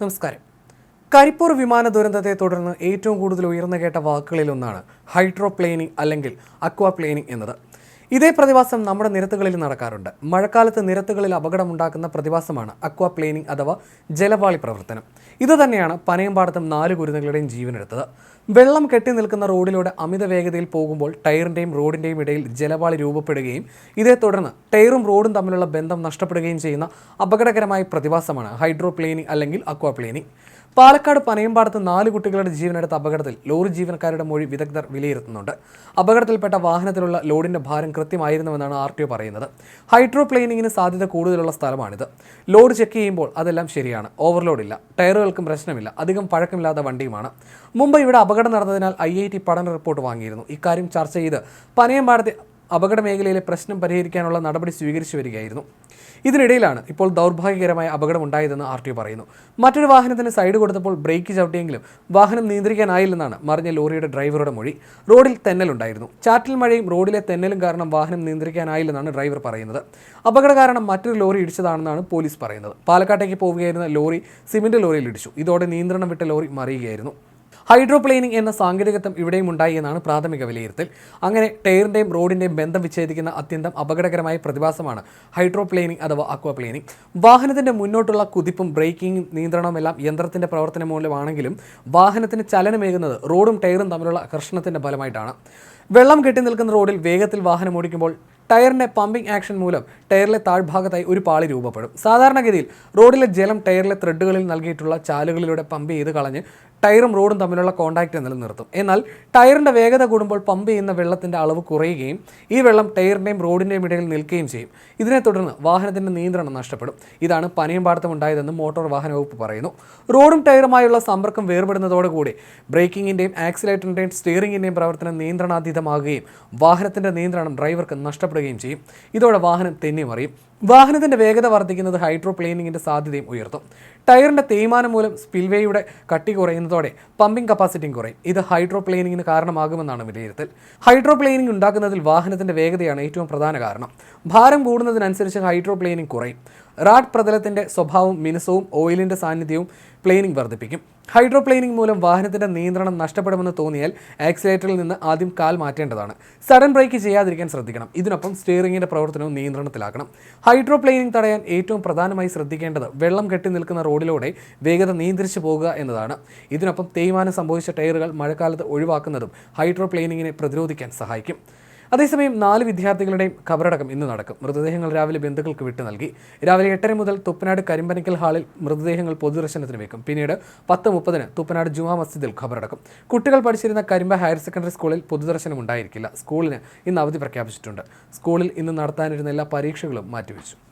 നമസ്കാരം. കരിപ്പൂർ വിമാന ദുരന്തത്തെ തുടർന്ന് ഏറ്റവും കൂടുതൽ ഉയർന്നു കേട്ട വാക്കുകളിലൊന്നാണ് ഹൈഡ്രോപ്ലെയിനിങ് അല്ലെങ്കിൽ അക്വാപ്ലെയിനിങ് എന്നത്. ഇതേ പ്രതിഭാസം നമ്മുടെ നിരത്തുകളിൽ നടക്കാറുണ്ട്. മഴക്കാലത്ത് നിരത്തുകളിൽ അപകടമുണ്ടാക്കുന്ന പ്രതിഭാസമാണ് അക്വാപ്ലെയിനിങ് അഥവാ ജലപാളി പ്രവർത്തനം. ഇതുതന്നെയാണ് പനയമ്പാടത്തും 4 കുരുന്നുകളുടെയും ജീവനെടുത്തത്. വെള്ളം കെട്ടി നിൽക്കുന്ന റോഡിലൂടെ അമിത വേഗതയിൽ പോകുമ്പോൾ ടയറിൻ്റെയും റോഡിൻ്റെയും ഇടയിൽ ജലപാളി രൂപപ്പെടുകയും ഇതേ തുടർന്ന് ടയറും റോഡും തമ്മിലുള്ള ബന്ധം നഷ്ടപ്പെടുകയും ചെയ്യുന്ന അപകടകരമായ പ്രതിഭാസമാണ് ഹൈഡ്രോപ്ലെയിനിങ് അല്ലെങ്കിൽ അക്വാപ്ലെയിനിങ്. പാലക്കാട് പനയമ്പാടത്ത് 4 കുട്ടികളുടെ ജീവനെടുത്ത അപകടത്തിൽ ലോറി ജീവനക്കാരുടെ മൊഴി വിദഗ്ധർ വിലയിരുത്തുന്നുണ്ട്. അപകടത്തിൽപ്പെട്ട വാഹനത്തിലുള്ള ലോഡിന്റെ ഭാരം കൃത്യമായിരുന്നുവെന്നാണ് RTO പറയുന്നത്. ഹൈഡ്രോപ്ലെയിനിങ്ങിന് സാധ്യത കൂടുതലുള്ള സ്ഥലമാണിത്. ലോഡ് ചെക്ക് ചെയ്യുമ്പോൾ അതെല്ലാം ശരിയാണ്, ഓവർലോഡില്ല, ടയറുകൾക്കും പ്രശ്നമില്ല, അധികം പഴക്കമില്ലാത്ത വണ്ടിയുമാണ്. മുമ്പ് ഇവിടെ അപകടം നടന്നതിനാൽ IIT പഠന റിപ്പോർട്ട് വാങ്ങിയിരുന്നു. ഇക്കാര്യം ചർച്ച ചെയ്ത് പനയമ്പാടത്തെ അപകട മേഖലയിലെ പ്രശ്നം പരിഹരിക്കാനുള്ള നടപടി സ്വീകരിച്ചു വരികയായിരുന്നു. ഇതിനിടയിലാണ് ഇപ്പോൾ ദൗർഭാഗ്യകരമായ അപകടമുണ്ടായതെന്ന് RTO പറയുന്നു. മറ്റൊരു വാഹനത്തിന് സൈഡ് കൊടുത്തപ്പോൾ ബ്രേക്ക് ചവിട്ടിയെങ്കിലും വാഹനം നിയന്ത്രിക്കാനായില്ലെന്നാണ് മറിഞ്ഞ ലോറിയുടെ ഡ്രൈവറുടെ മൊഴി. റോഡിൽ തെന്നലുണ്ടായിരുന്നു. ചാറ്റൽ മഴയും റോഡിലെ തെന്നലും കാരണം വാഹനം നിയന്ത്രിക്കാനായില്ലെന്നാണ് ഡ്രൈവർ പറയുന്നത്. അപകട കാരണം മറ്റൊരു ലോറി ഇടിച്ചതാണെന്നാണ് പോലീസ് പറയുന്നത്. പാലക്കാട്ടേക്ക് പോവുകയായിരുന്ന ലോറി സിമന്റ് ലോറിയിൽ ഇടിച്ചു. ഇതോടെ നിയന്ത്രണം വിട്ട ലോറി മറിയുകയായിരുന്നു. ഹൈഡ്രോപ്ലെയിനിങ് എന്ന സാങ്കേതികത്വം ഇവിടെയും ഉണ്ടായി എന്നാണ് പ്രാഥമിക വിലയിരുത്തൽ. അങ്ങനെ ടയറിൻ്റെയും റോഡിൻ്റെയും ബന്ധം വിച്ഛേദിക്കുന്ന അത്യന്തം അപകടകരമായ പ്രതിഭാസമാണ് ഹൈഡ്രോപ്ലെയിനിങ് അഥവാ അക്വാപ്ലെയിനിങ്. വാഹനത്തിൻ്റെ മുന്നോട്ടുള്ള കുതിപ്പും ബ്രേക്കിംഗും നിയന്ത്രണവുമെല്ലാം യന്ത്രത്തിൻ്റെ പ്രവർത്തനം മൂലമാണെങ്കിലും വാഹനത്തിന് ചലനമേകുന്നത് റോഡും ടയറും തമ്മിലുള്ള ഘർഷണത്തിൻ്റെ ഫലമായിട്ടാണ്. വെള്ളം കെട്ടി നിൽക്കുന്ന റോഡിൽ വേഗത്തിൽ വാഹനം ഓടിക്കുമ്പോൾ ടയറിൻ്റെ പമ്പിംഗ് ആക്ഷൻ മൂലം ടയറിലെ താഴ്ഭാഗത്തായി ഒരു പാളി രൂപപ്പെടും. സാധാരണഗതിയിൽ റോഡിലെ ജലം ടയറിലെ ത്രെഡുകളിൽ നൽകിയിട്ടുള്ള ചാലുകളിലൂടെ പമ്പ് ചെയ്ത് കളഞ്ഞ് ടയറും റോഡും തമ്മിലുള്ള കോൺടാക്റ്റ് നിലനിർത്തും. എന്നാൽ ടയറിൻ്റെ വേഗത കൂടുമ്പോൾ പമ്പ് ചെയ്യുന്ന വെള്ളത്തിൻ്റെ അളവ് കുറയുകയും ഈ വെള്ളം ടയറിൻ്റെയും റോഡിൻ്റെയും ഇടയിൽ നിൽക്കുകയും ചെയ്യും. ഇതിനെ തുടർന്ന് വാഹനത്തിൻ്റെ നിയന്ത്രണം നഷ്ടപ്പെടും. ഇതാണ് പനയമ്പാടത്തും ഉണ്ടായതെന്ന് മോട്ടോർ വാഹന വകുപ്പ് പറയുന്നു. റോഡും ടയറുമായുള്ള സമ്പർക്കം വേർപെടുന്നതോടുകൂടി ബ്രേക്കിങ്ങിൻ്റെയും ആക്സിലേറ്ററിൻ്റെയും സ്റ്റിയറിംഗിൻ്റെയും പ്രവർത്തനം നിയന്ത്രണാതീതമാകുകയും വാഹനത്തിൻ്റെ നിയന്ത്രണം ഡ്രൈവർക്ക് നഷ്ടപ്പെടുകയും ചെയ്യും. ഇതോടെ വാഹനം തെന്നിമറിയും. വാഹനത്തിൻ്റെ വേഗത വർദ്ധിക്കുന്നത് ഹൈഡ്രോപ്ലെയിനിങ്ങിൻ്റെ സാധ്യതയും ഉയർത്തും. ടയറിൻ്റെ തേയ്മാനം മൂലം സ്പിൽവേയുടെ കട്ടി കുറയുന്നതോടെ പമ്പിംഗ് കപ്പാസിറ്റിയും കുറയും. ഇത് ഹൈഡ്രോപ്ലെയിനിങ്ങിന് കാരണമാകുമെന്നാണ് വിലയിരുത്തൽ. ഹൈഡ്രോപ്ലെയിനിങ് ഉണ്ടാക്കുന്നതിൽ വാഹനത്തിൻ്റെ വേഗതയാണ് ഏറ്റവും പ്രധാന കാരണം. ഭാരം കൂടുന്നതിനനുസരിച്ച് ഹൈഡ്രോപ്ലെയിനിങ് കുറയും. റാഡ് പ്രതലത്തിൻ്റെ സ്വഭാവവും മിനുസവും ഓയിലിൻ്റെ സാന്നിധ്യവും പ്ലെയിനിങ് വർദ്ധിപ്പിക്കും. ഹൈഡ്രോപ്ലെയിനിങ് മൂലം വാഹനത്തിൻ്റെ നിയന്ത്രണം നഷ്ടപ്പെടുമെന്ന് തോന്നിയാൽ ആക്സിലേറ്ററിൽ നിന്ന് ആദ്യം കാൽ മാറ്റേണ്ടതാണ്. സഡൻ ബ്രേക്ക് ചെയ്യാതിരിക്കാൻ ശ്രദ്ധിക്കണം. ഇതിനൊപ്പം സ്റ്റിയറിംഗിൻ്റെ പ്രവർത്തനവും നിയന്ത്രണത്തിലാക്കണം. ഹൈഡ്രോപ്ലെയിനിങ് തടയാൻ ഏറ്റവും പ്രധാനമായി ശ്രദ്ധിക്കേണ്ടത് വെള്ളം കെട്ടി നിൽക്കുന്ന റോഡിലൂടെ വേഗത നിയന്ത്രിച്ചു പോകുക എന്നതാണ്. ഇതിനൊപ്പം തേയ്മാനം സംഭവിച്ച ടയറുകൾ മഴക്കാലത്ത് ഒഴിവാക്കുന്നതും ഹൈഡ്രോപ്ലെയിനിങ്ങിനെ പ്രതിരോധിക്കാൻ സഹായിക്കും. അതേസമയം 4 വിദ്യാർത്ഥികളുടെയും ഖബറടക്കം ഇന്ന് നടക്കും. മൃതദേഹങ്ങൾ രാവിലെ ബന്ധുക്കൾക്ക് വിട്ടു നൽകി. രാവിലെ 8:30 മുതൽ തുപ്പനാട് കരിമ്പനക്കൽ ഹാളിൽ മൃതദേഹങ്ങൾ പൊതുദർശനത്തിന് വെക്കും. പിന്നീട് 10:30 തുപ്പനാട് ജുമാ മസ്ജിദിൽ ഖബറടക്കും. കുട്ടികൾ പഠിച്ചിരുന്ന കരിമ്പ ഹയർ സെക്കൻഡറി സ്കൂളിൽ പൊതുദർശനം ഉണ്ടായിരിക്കില്ല. സ്കൂളിന് ഇന്ന് അവധി പ്രഖ്യാപിച്ചിട്ടുണ്ട്. സ്കൂളിൽ ഇന്ന് നടത്താനിരുന്ന എല്ലാ പരീക്ഷകളും മാറ്റിവെച്ചു.